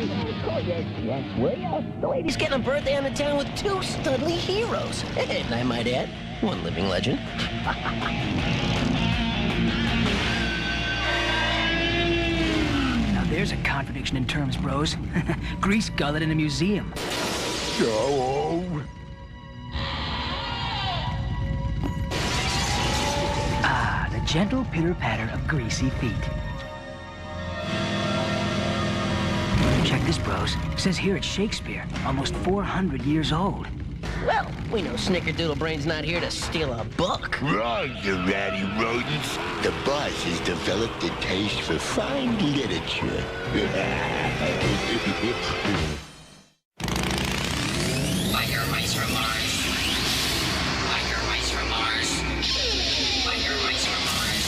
Yes, will ya? The lady's getting a birthday on the town with 2 studly heroes. And I might add, 1 living legend. Now there's a contradiction in terms, bros. Grease gullet in a museum. So... Ah, the gentle pitter-patter of greasy feet. Check this, bros. It says here it's Shakespeare, almost 400 years old. Well, we know Snickerdoodle Brain's not here to steal a book. Wrong, you ratty rodents. The boss has developed a taste for fine literature. Like your mice from Mars. Like your mice from Mars. Like your mice from Mars.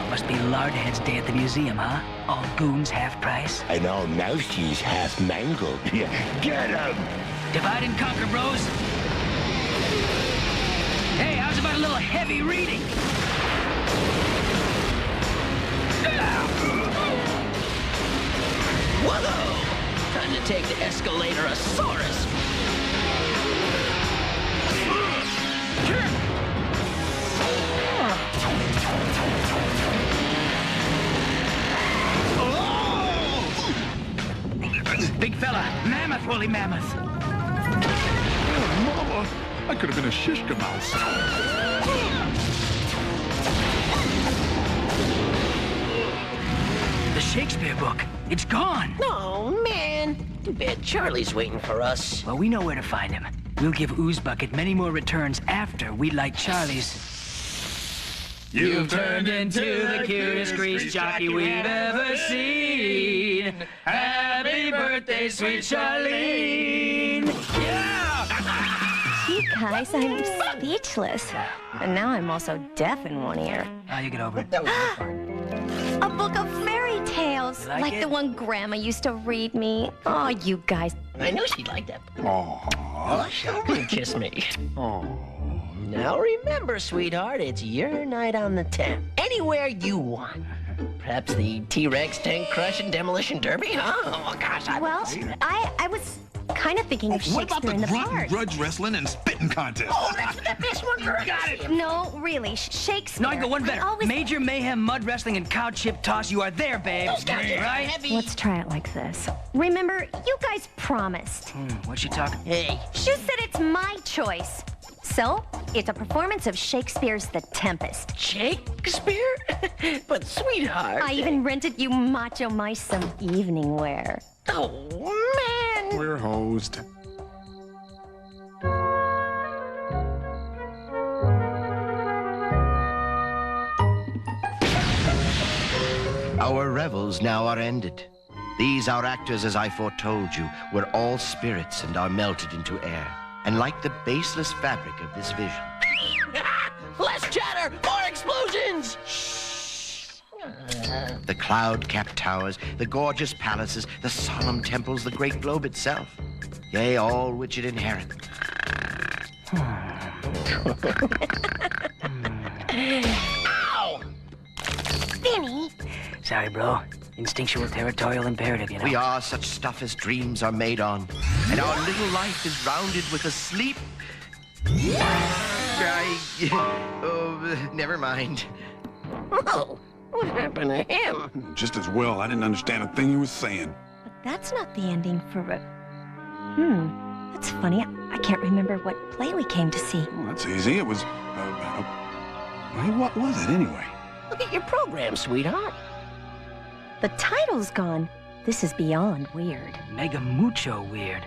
Must be Lardhead's day at the museum, huh? All goons half price. And all mousies half mangled. Get 'em! Divide and conquer, bros. Hey, how's about a little heavy reading? Whoa! Time to take the escalator-osaurus. Big fella, mammoth, woolly mammoth. Oh, Mama, I could have been a shishka mouse. The Shakespeare book, it's gone. Oh, man. Too bad Charlie's waiting for us. Well, we know where to find him. We'll give Oozebucket many more returns after we light Charlie's. You've turned into the cutest grease jockey we've ever seen. Happy birthday, sweet Charlene! Yeah! Gee, guys, I'm speechless. And now I'm also deaf in one ear. Now you get over it. That was the part. A book of fairy tales, You like like it? the one Grandma used to read me. Oh, you guys. I knew she'd like that. Aw. Kiss me. Oh. Now remember, sweetheart, it's your night on the town. Anywhere you want. Perhaps the T-Rex tank crush and demolition derby, huh? Oh, gosh, Well, I was kind of thinking of What about Shakespeare in the the grunt and park. grudge wrestling and spitting contest? Oh, that's the best one. Got it. No, really, Shakespeare. No, I go one better. I always... Major mayhem, mud wrestling, and cow chip toss. You are there, babe. Those guys are Right? heavy. Let's try it like this. Remember, you guys promised. What's she talking? Hey, You said it's my choice. So, it's a performance of Shakespeare's The Tempest. Shakespeare? But, sweetheart. I even rented you macho mice some evening wear. Oh, man. We're hosed. Our revels now are ended. These our actors, as I foretold you, were all spirits and are melted into air. And like the baseless fabric of this vision, Less chatter, more explosions. the cloud-capped towers, the gorgeous palaces, the solemn temples, the great globe itself, yea, all which it inherit. Ow! Vinny! Sorry, bro. Instinctual territorial imperative, you know. We are such stuff as dreams are made on, and our little life is rounded with a sleep. Oh, never mind. Oh, What happened to him? Just as well, I didn't understand a thing he was saying. But that's not the ending for that's funny. I can't remember what play we came to see. Well, that's easy. It was, well, what was it anyway? Look at your program, sweetheart. The title's gone. This is beyond weird. Mega mucho weird.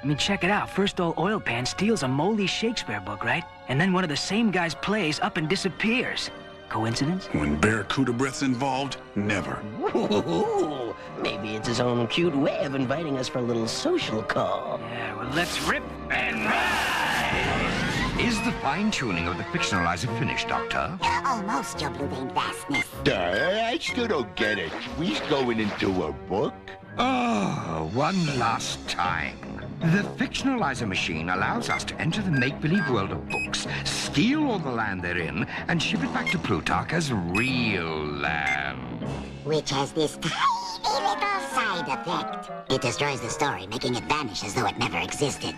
I mean, check it out. First old oil pan steals a moldy Shakespeare book, right? And then one of the same guy's plays up and disappears. Coincidence? When Barracuda Breath's involved, never. Ooh, maybe it's his own cute way of inviting us for a little social call. Yeah, well, let's rip and ride! Is the fine-tuning of the fictionalizer finished, Doctor? Almost, your blue-veined vastness. I still don't get it. We's going into a book? Oh, one last time. The fictionalizer machine allows us to enter the make-believe world of books, steal all the land they're in, and ship it back to Plutarch as real land. Which has this tiny little side effect. It destroys the story, making it vanish as though it never existed.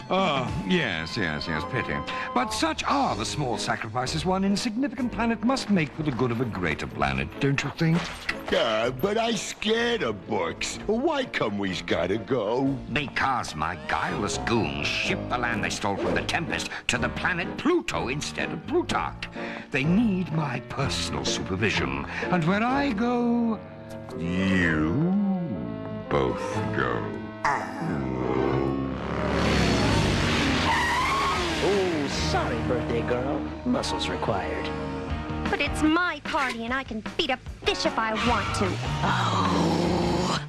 Oh, yes, pity. But such are the small sacrifices one insignificant planet must make for the good of a greater planet, don't you think? But I scared of books. Why come we's gotta go? Because my guileless goons shipped the land they stole from the Tempest to the planet Pluto instead of Plutarch. They need my personal supervision. And where I go, you both go. Oh, sorry, birthday girl. Muscles required. But it's my party and I can beat a fish if I want to. Oh.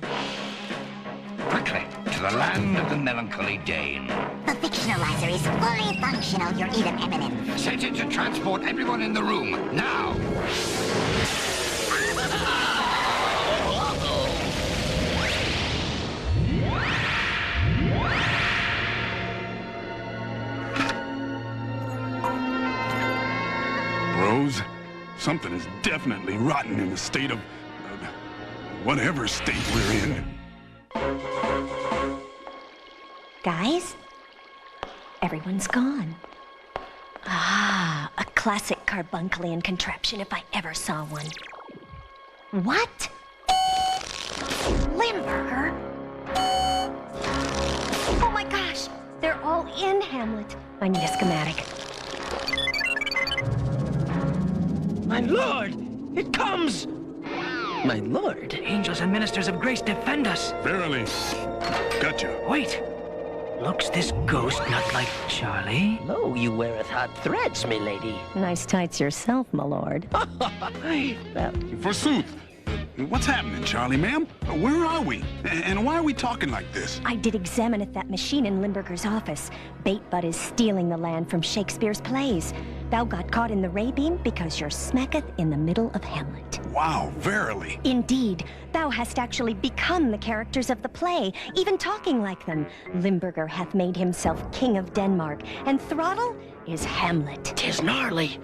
Quickly, to the land of the melancholy Dane. The fictionalizer is fully functional, Your Edom Eminence. Set it to transport everyone in the room, now! Rose, something is definitely rotten in the state of... whatever state we're in. Guys, everyone's gone. Ah, a classic carbunclian contraption if I ever saw one. What? Limburger? Oh my gosh, they're all in Hamlet. I need a schematic. My lord! It comes! My lord? Angels and ministers of grace, defend us! Verily. Gotcha. Wait! Looks this ghost not like Charlie? Lo, you weareth hot threads, me lady. Nice tights yourself, my lord. Well, Forsooth. What's happening, Charlie, ma'am? Where are we? And why are we talking like this? I did examineth that machine in Limburger's office. Baitbutt is stealing the land from Shakespeare's plays. Thou got caught in the ray beam because you're smacketh in the middle of Hamlet. Wow, verily. Indeed, thou hast actually become the characters of the play, even talking like them. Limburger hath made himself king of Denmark, and Throttle is Hamlet. 'tis gnarly.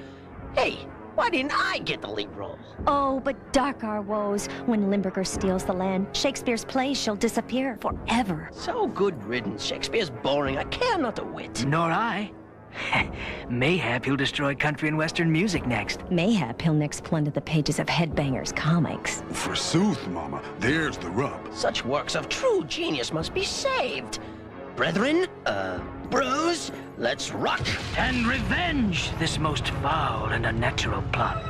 Hey, why didn't I get the lead role? Oh, but dark our woes. When Limburger steals the land, Shakespeare's plays shall disappear forever. So good riddance. Shakespeare's boring. I care not a whit. Nor I. Mayhap he'll destroy country and western music next. Mayhap he'll next plunder the pages of Headbangers comics. Forsooth, Mama. There's the rub. Such works of true genius must be saved. Brethren, bros, let's rock. And revenge this most foul and unnatural plot.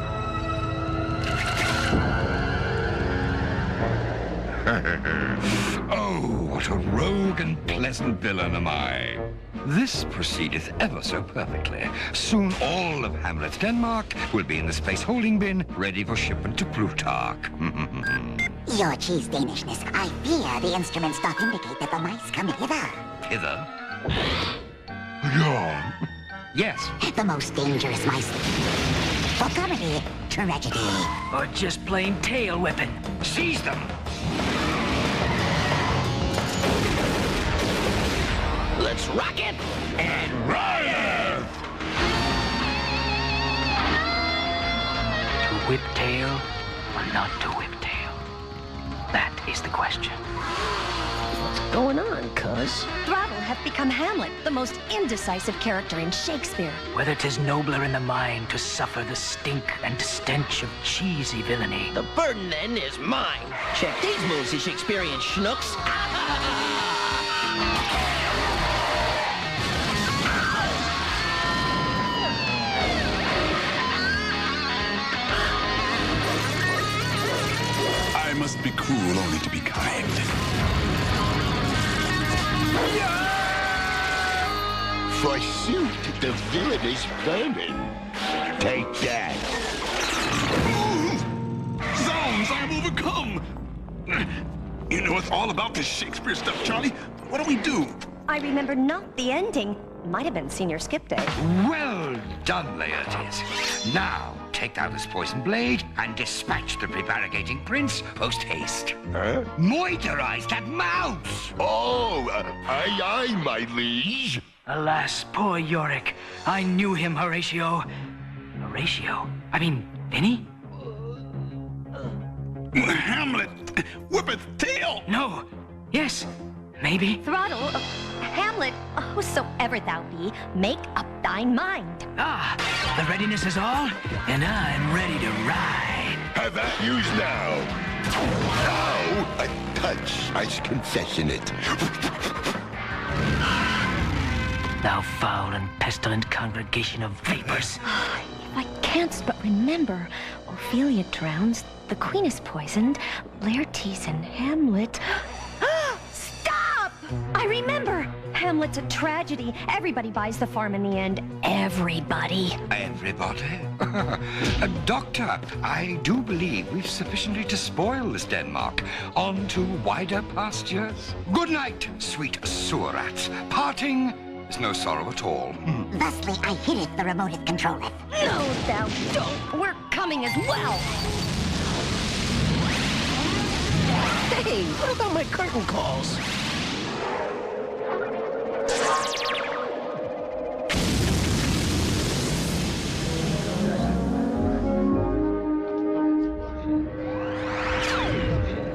Oh, what a rogue and pleasant villain am I. This proceedeth ever so perfectly. Soon all of Hamlet, Denmark, will be in the space holding bin, ready for shipment to Plutarch. Your cheese Danishness, I fear the instruments doth indicate that the mice come hither. Hither? Yeah. Yes. The most dangerous mice. For comedy, tragedy. Or just plain tail whipping. Seize them! Let's rock it. And Rideth! To whip tail or not to whip tail? That is the question. What's going on, cuz? Throttle hath become Hamlet, the most indecisive character in Shakespeare. Whether 'tis nobler in the mind to suffer the stink and stench of cheesy villainy. The burden, then, is mine. Check these moves, you Shakespearean schnooks. I must be cruel only to be kind. Forsooth, the villainous vermin. Take that. Zounds, I am overcome! You know it's all about this Shakespeare stuff, Charlie. What do we do? I remember not the ending. Might have been senior skip day. Well done, Laertes. Now, take out this poison blade and dispatch the prevaricating prince post-haste. Huh? Moiterize that mouse! Oh, aye, my liege. Alas, poor Yorick. I knew him, Horatio. Horatio? I mean, Vinny? Hamlet, whip its tail! No. Yes. Maybe. Throttle, Hamlet, whosoever thou be, make up thine mind. Ah, the readiness is all, and I'm ready to ride. Have that used now. Now, a touch, I's confessing it. Thou foul and pestilent congregation of vapors. If I canst but remember, Ophelia drowns, the queen is poisoned, Laertes and Hamlet... Stop! I remember! Hamlet's a tragedy. Everybody buys the farm in the end. Everybody. Everybody? Doctor, I do believe we've sufficiently despoiled this Denmark. On to wider pastures. Good night, sweet sewer rats. Parting is no sorrow at all. Thusly, I hitteth the remote it controlleth. No, thou don't. We're coming as well. Hey, what about my curtain calls?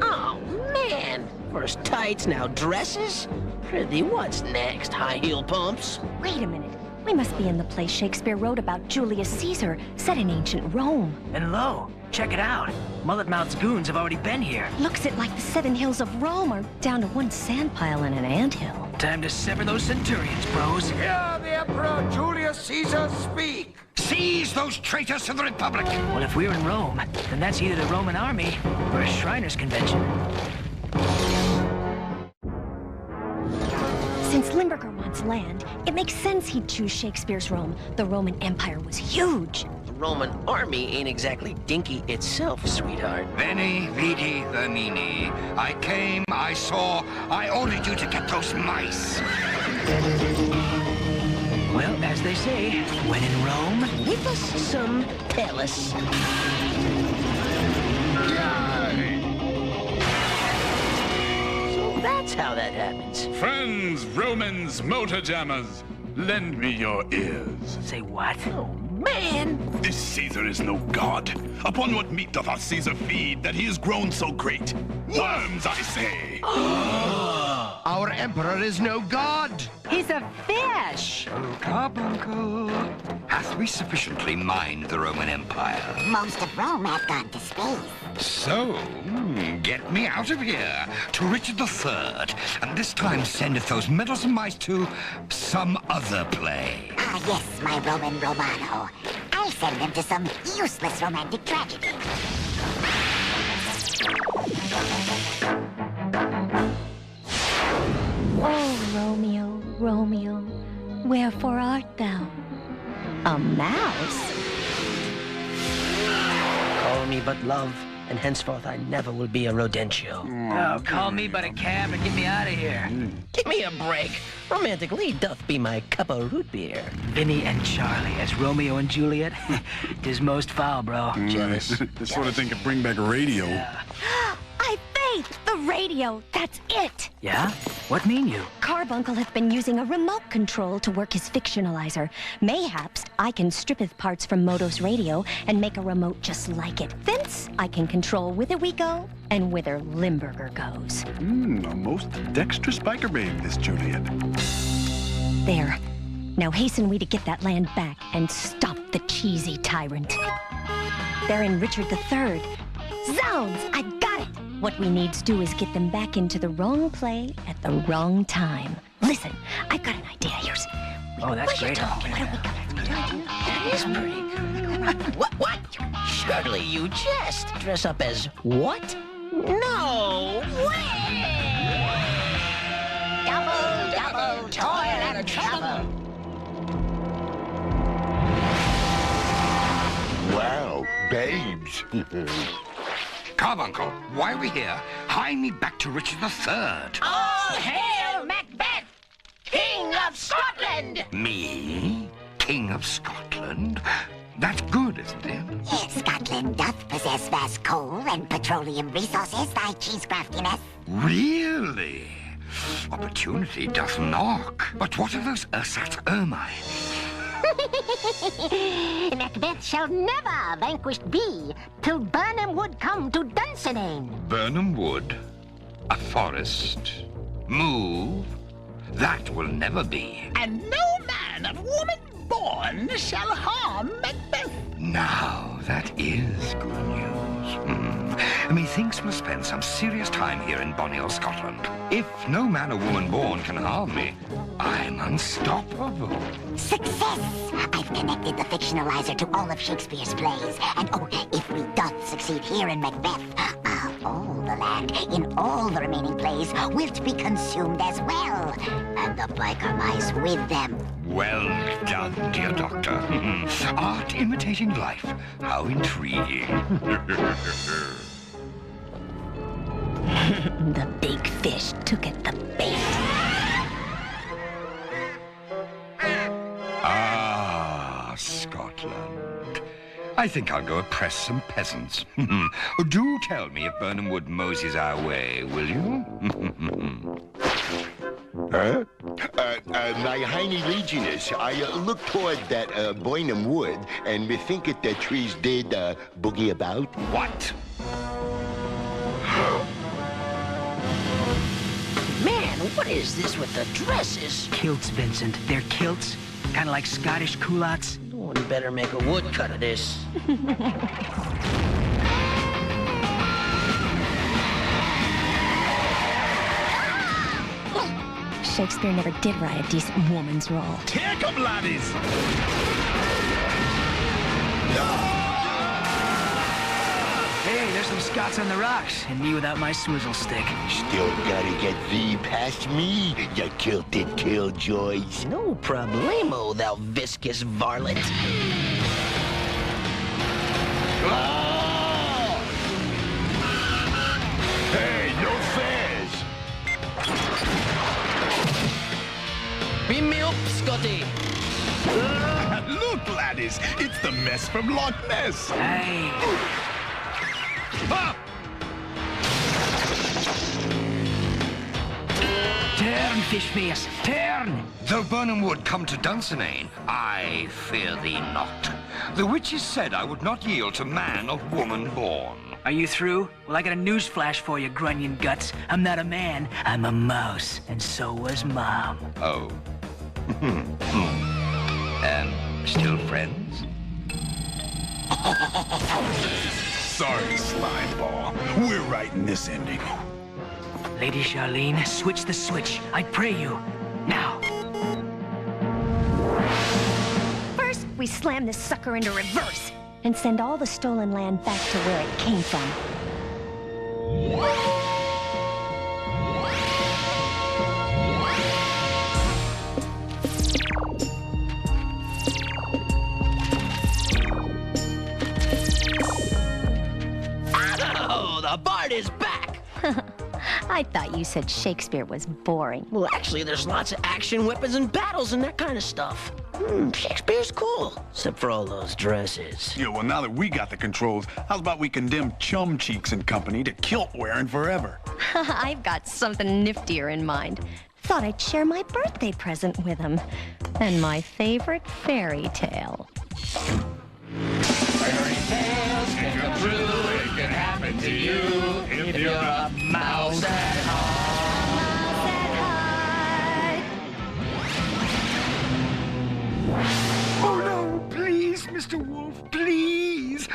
Oh, man. First tights, now dresses? Prithee, what's next, high heel pumps? Wait a minute. We must be in the place Shakespeare wrote about Julius Caesar, set in ancient Rome. And lo, check it out. Mullet-mouthed goons have already been here. Looks it like the 7 hills of Rome are down to one sand pile and an anthill. Time to sever those centurions, bros. Hear the Emperor Julius Caesar speak. Seize those traitors to the Republic. Well, if we're in Rome, then that's either the Roman army or a Shriners convention. Since Limburger wants land, it makes sense he'd choose Shakespeare's Rome. The Roman Empire was huge. The Roman army ain't exactly dinky itself, sweetheart. Veni, vidi, vermini. I came, I saw, I ordered you to get those mice. Well, as they say, when in Rome... Give us some Palace. So that's how that happens. Friends, Romans, motor jammers, lend me your ears. Say what? Oh, man! This Caesar is no god. Upon what meat doth our Caesar feed, that he is grown so great? Worms, I say! Our emperor is no god. He's a fish! Carbuncle. Hath we sufficiently mined the Roman Empire? Most of Rome hath gone to space. So, get me out of here to Richard III, and this time sendeth those meddlesome mice to some other play. Ah, yes, my Roman Romano. I'll send them to some useless romantic tragedy. Oh, Romeo, Romeo, wherefore art thou? A mouse? Call me but love, and henceforth I never will be a rodentio. Oh, call me but a cab and get me out of here. Give me a break. Romantic lead doth be my cup of root beer. Vinny and Charlie as Romeo and Juliet. 'Tis most foul, bro. Jealous. This sort of thing could bring back radio. I faith! The radio, that's it! Yeah? What mean you? Carbuncle hath been using a remote control to work his fictionalizer. Mayhaps I can strippeth parts from Modo's radio and make a remote just like it. Thence I can control whither we go and whither Limburger goes. A most dexterous biker babe, this Juliet. There. Now hasten we to get that land back and stop the cheesy tyrant. They're in Richard III. Zounds! I got it! What we needs do is get them back into the wrong play at the wrong time. Listen, I've got an idea. Here's... Oh, that's great. What do we got? That is pretty good. What? Surely you jest. Dress up as what? No way! Double, toil and trouble. Wow, babes. Carbuncle, while we're here, hie me back to Richard III. All hail Macbeth, King of Scotland! Me? King of Scotland? That's good, isn't it? Scotland doth possess vast coal and petroleum resources, thy cheese craftiness. Really? Opportunity doth knock. But what of those ersatz ermine? Macbeth shall never vanquished be till Burnham Wood come to Dunsinane. Burnham Wood? A forest? Move? That will never be. And no man of woman born shall harm Macbeth. Now, that is good news. Methinks we'll spend some serious time here in bonny old Scotland. If no man or woman born can harm me, I'm unstoppable. Success! I've connected the fictionalizer to all of Shakespeare's plays. And oh, if we doth succeed here in Macbeth, all the land in all the remaining plays will be consumed as well. And the biker mice with them. Well done, dear doctor. Art imitating life. How intriguing. The big fish took at the bait. Ah, Scotland. I think I'll go oppress some peasants. Do tell me if Burnham Wood moses our way, will you? Huh? My hiney legioness, I look toward that Burnham Wood, and me think it the trees did boogie about. What? Man, what is this with the dresses? Kilts, Vincent. They're kilts. Kind of like Scottish culottes. One better make a woodcut of this. Shakespeare never did write a decent woman's role. Here come laddies! Hey, there's some Scots on the rocks, and me without my swizzle stick. Still gotta get thee past me, you kilted killjoys. No problemo, thou viscous varlet. Ah! Hey, no fares! Be me up, Scotty. Look, laddies, it's the mess from Loch Ness. Hey. Ah! Turn, fish face, turn! Though Burnham Wood come to Dunsinane, I fear thee not. The witches said I would not yield to man or woman born. Are you through? Well, I got a news flash for you, grunion guts. I'm not a man, I'm a mouse, and so was Mom. Oh. Still friends? Sorry, Slimeball. We're writing this ending. Lady Charlene, switch the switch. I pray you. Now. First, we slam this sucker into reverse and send all the stolen land back to where it came from. Oh, the Bard is back! I thought you said Shakespeare was boring. Well, actually, there's lots of action, weapons, and battles and that kind of stuff. Shakespeare's cool, except for all those dresses. Yeah, well, now that we got the controls, how about we condemn Chum Cheeks and company to kilt wearing forever? I've got something niftier in mind. Thought I'd share my birthday present with him. And my favorite fairy tale. Fairy tales can come true. It can happen to you if you're a mouse at heart. Oh no, please, Mr. Wolf, please.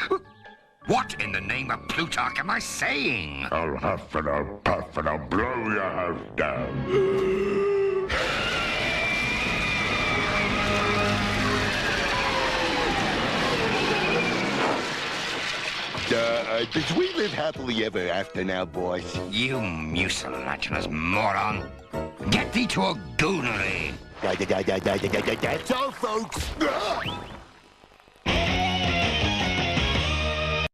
What in the name of Plutarch am I saying? I'll huff and I'll puff and I'll blow your house down. Did we live happily ever after now, boys? You mucilaginous moron. Get thee to a goonery. That's all, folks.